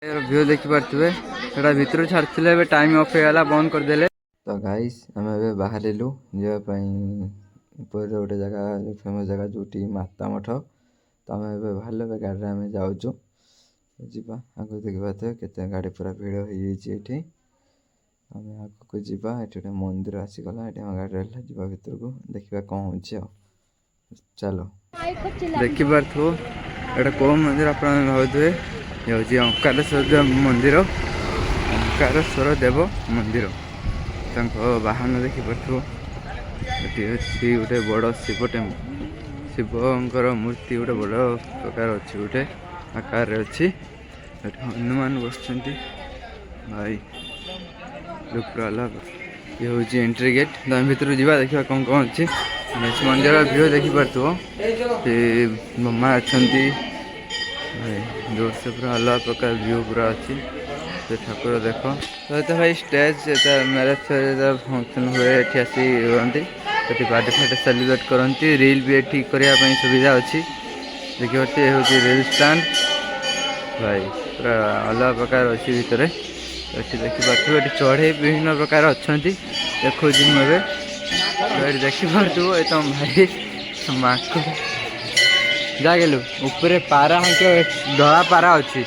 View देखिपे से भितर छाड़े टाइम अफ होगा बंद करदे। तो गाइस आम ए बाहरिलु जावाई ऊपर गोटे जगह फेमस जगह जो माता मठ। तो आम ए बाहर गाड़ी आम जाऊँ जीवा आगे देखिए केते गाड़ी पूरा भिड़ हो ये आम आगे जावा ये गोटे मंदिर आसीगला ये गाड़ी जा भर को देखा कौन हो चलो देखिपु एटा कौ मंदिर आप भावे ये हूँ ओंकारेश्वर मंदिर ओंकारेश्वर देव मंदिर वाहन देखिपु ये गोटे बड़ शिव शिवंकर मूर्ति गोटे बड़ प्रकार अच्छी गोटे आकार अच्छी हनुमान बस भाई ये हूँ एंट्री गेट तो भर जा देखा कौन कौन अच्छी मंदिर भ्यू देखिपु ब्रह्मा अच्छा जोर से पूरा अलग प्रकार व्यू पूरा अच्छी ठाकुर देख तो भाई स्टेज मैरेज फंक्शन हुए ये आसी रुहति ये बर्थडे फाटे सेलिब्रेट करती रिल भी ये करने सुविधा अच्छी देखिए ये हूँ रिल स्टैंड भाई पूरा अलग प्रकार अच्छी भितर ये देखिपु ये चढ़े विभिन्न प्रकार अच्छा देखो मुझे ये देखिपु ये तुम भाई माकड़ जागेलु ऊपर पारा हम धला पारा अच्छी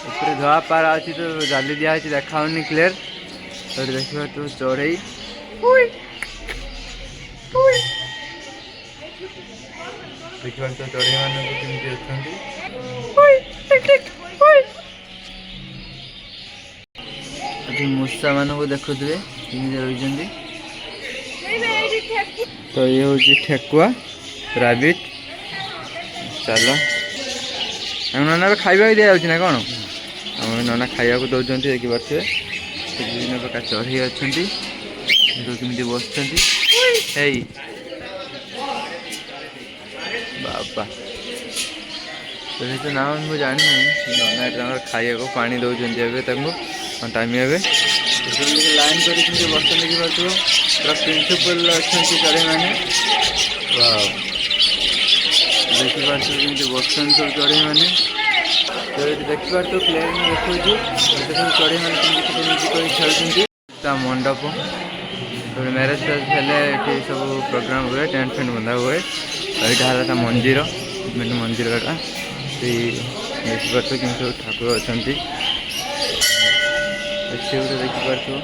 ऊपर धला पारा अच्छी तो जाली दिया देखा क्लियर तो देखा तो चढ़ई देखा तो चढ़ई मान मूषा मान देखुए रही तो ये हूँ ठेकुआ राबिट चलो नाना खावा भी दिया ना कौन नाना खाया दौरान देखिए विभिन्न प्रकार चढ़ई अच्छा कमी बस बाबा तो ना मुझे जानी नाना खाया को पानी दौरान टाइम ए लाइन कर बस देखिए पूरा प्रिंसिपल अच्छा चढ़ई मैंने देखिए बसन सब चढ़ई मैंने तो ये देखिए प्लेन देखो सब चढ़ई मैंने खेलता मंडप मैरेज ये सब प्रोग्राम हुए टेंट फेंट बंधा हुए यहाँ है मंदिर मंदिर देखिए कि सब ठाकुर अच्छा देखिपु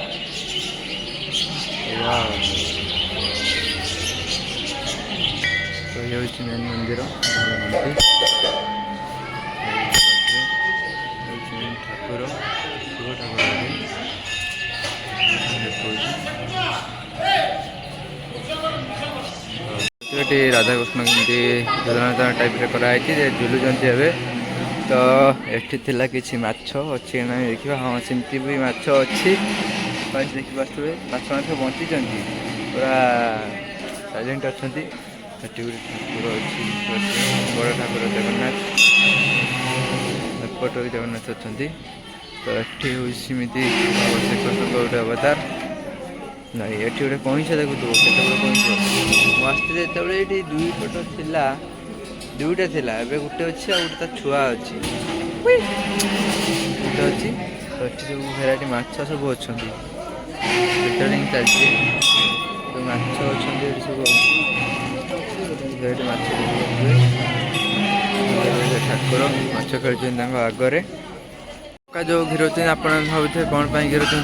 तो ये हूँ मेन मंदिर ठाकुर शिव ठाकुर ये राधाकृष्ण कमी झुलना टाइप कराई झुलुंट ए तो ये किसी माछ अच्छी ना देखा हाँ सेमती भी माछ अच्छी देखिए माछ माछ बंची पूरा साइलेंट अच्छा ठाकुर अच्छी बड़ ठाकुर जगन्नाथ एपट भी जगन्नाथ अच्छा तो ये हूँ सेमती श्रीकृष्ण गोटे अवतार नहीं ये गोटे कईस देखु के आसती ये दुई पट था दुईटा थिला एबे गुटे अच्छी आ गोटे छुआ अच्छी गोटे अच्छी तो ये सब भेराइटी माछ सब अच्छा रिटर्निंग चलती तो माछ अच्छा सब ठाकुर माछ खेलुँच आगे चक्का जो घिरौं आप भावुए कौन पर घिरौं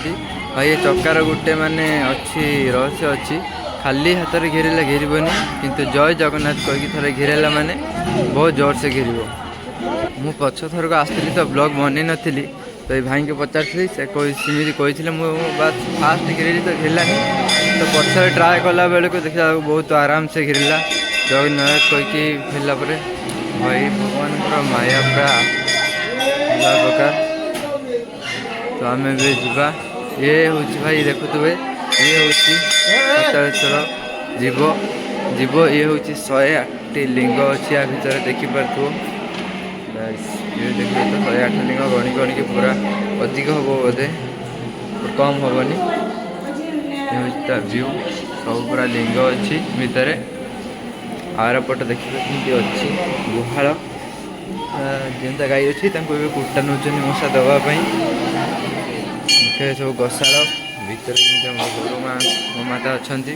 भाई ये चक्कार गोटे माने अच्छी रहस्य अच्छी खाली हाथ में घेरले घेरबनी किंतु जय जगन्नाथ कहीकि थे घेरला माने बहुत जोर से घेर मु पछ थर को आसती तो ब्लॉग बन नी तो ये भाई को पचारि से सेमती कही बात फास्ट घेरली तो घेरला तो पछर ट्राए कला बेल को देखा बहुत आराम से घेरला जगन्नाथ कहीकि फेरला भाई भगवान माया पूरा प्रकार तो आम भी जा ये हूँ भाई देखुए ये हूँ जीव जीव ये हूँ 108 लिंग अच्छी या भर देखिपु ये देखिए तो 108 लिंग गणी गणिक पूरा अधिक हम बोधे कम हेनी ये हूँ व्यू सब पूरा लिंग अच्छी भितर आर पट देखिए अच्छी गुहाल ଯେନ୍ତା ଗାଈ ଅଛି ତାଙ୍କୁ ଏବେ କୁଟା ନେଉଛନ୍ତି ମଶା ଦେବାପାଇଁ। ସବୁ ଗସାଳ ଭିତରେ ଯେମିତି ଆମର ଗୋରୁମା ଗୋମାତା ଅଛନ୍ତି।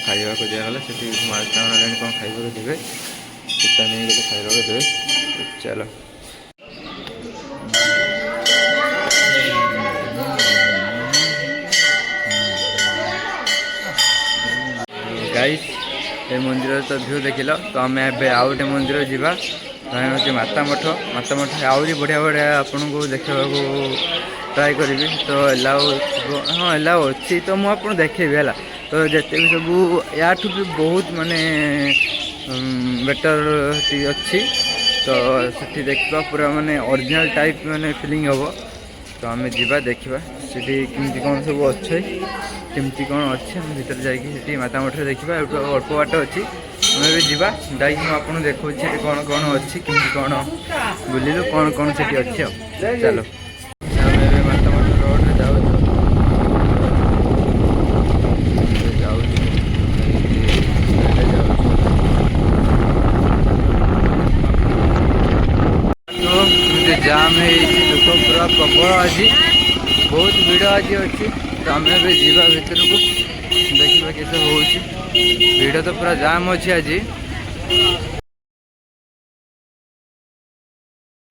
ଖାଇବାକୁ ଦିଆଗଲା ସେଠି ମାଉସୀ ହେଲାଣି କ'ଣ ଖାଇବାକୁ ଦେବେ, କୁଟା ନେଇଗଲେ ଖାଇବାକୁ ଦେବେ। ଚାଲ गाइस ए मंदिर तो व्यू देखिल तो आम ए आउ गए मंदिर जावा हूँ माता मठ आहरी बढ़िया बढ़िया आपन को देखा ट्राए करी तो एलाउ हाँ एलाउ अच्छी तो मुझे देखेबी है तो जिते भी सब या भी बहुत माने बेटर अच्छी तो सेठी देखा पूरा माने ओरिजिनल टाइप माने फीलिंग हम तो आम जा देखा सीटी केमती कौन सब अच्छे केमती कौन अच्छे आम भर जाकि माता मठ देखा अल्प बाट अच्छी आम भी जा आपको देखा कौन कौन अच्छी केमती कौन बुलू कौन कौन से अच्छी चलो आम माता मठ रोड जाऊ जाम है लोक पूरा प्रबल आज बहुत भीड़ आज अच्छी तो आम भी जा भर को देखा कैसे हो भीड़ तो पूरा जाम अच्छी आज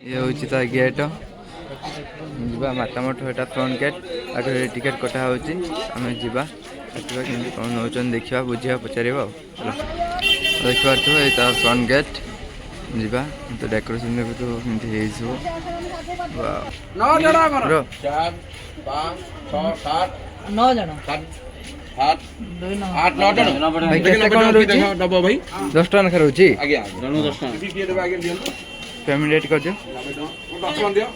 ये हूँ गेट जा माता मठ एटा फ्रंट गेट आगे टिकेट कटा हो आम जा कमी कौन नौ देखा बुझा पचार देखा ये फ्रंट गेट जा तो डेकोरेशन भी तो भाई 10 टका लेखा रोची पेमेंट रेट कर दियो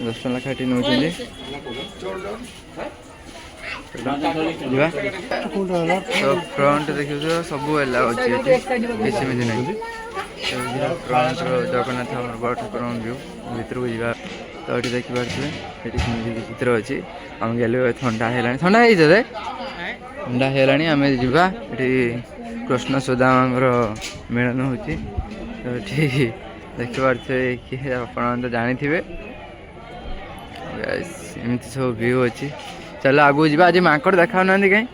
10 टका लेखा नौ तो फ्रंट देखिए सब एला अच्छी सेमती नहीं फ्रंट जगन्नाथ बड़ ठाकुर व्यू भर को जा तो ये देखिए ये चित्र अच्छी आम गले थंडा है थंडा है थंडा है आम जा कृष्ण सुदामा मिलन हो देखिए किए आप जानी थे एमती सब व्यू अच्छी चलो आगू जा आज माकड़ देखा ना कहीं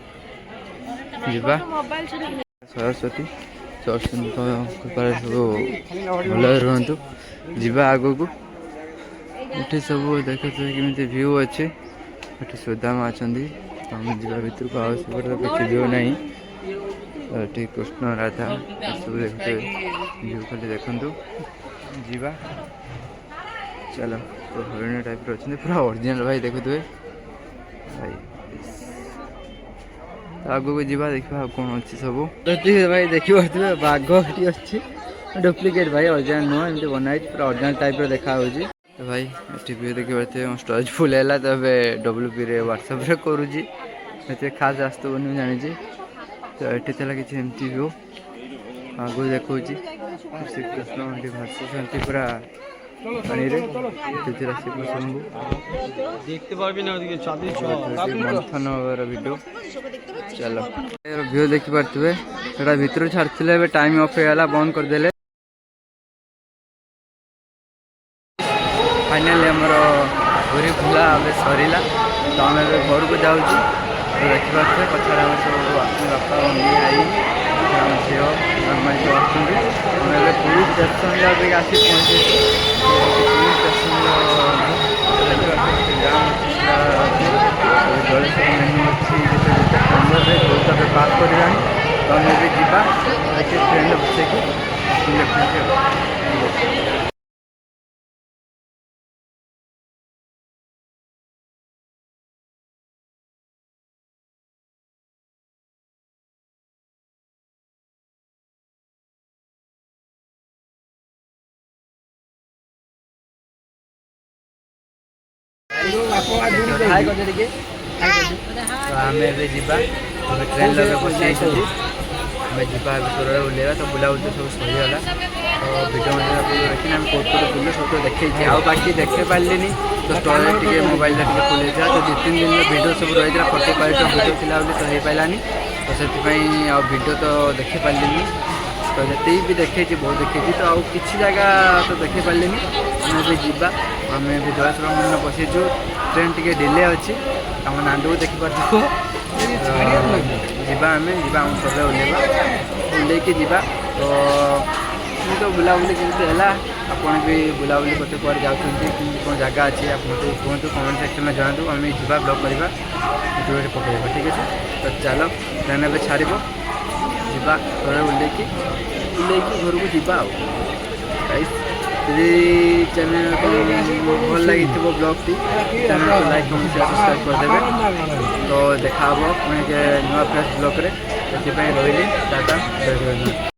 जा सरस्वती कृपा सब भल रुहतु जा आगू को ये सब देखते केमी व्यू अच्छे ये सुदामा अच्छा आम जा भर को आसपटे तो किसी व्यू ना ये कृष्ण राधा सब देखते व्यू खाली देखु जा चलो तो हरिण टाइप अच्छा पूरा ओरिजिनल भाई देखुए भाई आगू को जा देखा कौन अच्छी सब भाई देखिए बाघ ये अच्छी डुप्लिकेट भाई ओरिजिनल नुह एमती बनाई पूरा ओरिजिनल टाइप देखा तो भाई टीवी देखिए स्टोरेज फुल है तो डब्ल्यूपी व्हाट्सएप करुँची खास आसतुनि जानी तो ये किसी एमती व्यू आगू देखा श्रीकृष्ण भाषुंट पूरा पानी श्रीकृष्ण मंथन वीडियो चलो व्यू देखी पारे भर छाड़े टाइम ऑफ होगा बंद करदे फाइनाली आमर पूरी खुला सरला तो आम घर को जाऊँ तो देखिए पचार आम सब बापा मम्मी आई आम झील मामा सब आसमें पुरी स्टेशन आसी पहुँचे पुरी स्टेशन जड़े सब मेनू अच्छी पास कर तो आम भी जा ट्रेन बसेगी आम ट्रेन लगे बस आम जा बुलेगा तो बुलाबुल सब सहीगला तो भिडियो देखिए आम कौट बुले सब देखी आउ बाकी देखे पारे तो स्टोरेज टे मोबाइल फुल होता तो 2-3 दिन भिडियो सब रही 45 भिडियो थी तो हो पारानी तो से भिडियो तो देखी पारे तो जी भी देखे बहुत देखे तो आउ कि जगह तो देखे पारे आम भी जावा आम भी जयेश्वर मंदिर बसीचु ट्रेन टी डिले अच्छी आम नांदू देखिपार जावा आम आम सब ओल्लैवा ओल्लैकी जावा तो बुलाबुली केमती है आपड़ भी बुलाबुली करते कुआड़े जाऊँगी कौन जगह अच्छी आप कहतु कमेंट सेक्शन में जनातु आम जा ब्लॉग करवा वीडियो पकड़ा ठीक है। तो चलो ट्रेन ए छाड़ जा थोड़े ओल्लैकी घर को जावा यदि चैनल को भल लगी ब्लॉग टी चैनल को लाइक कमेंट शेयर सब्सक्राइब करदेवे। तो देखा पुणी नुआ फ्रेश ब्लॉग रे रही टाटा जय जगन्नाथ।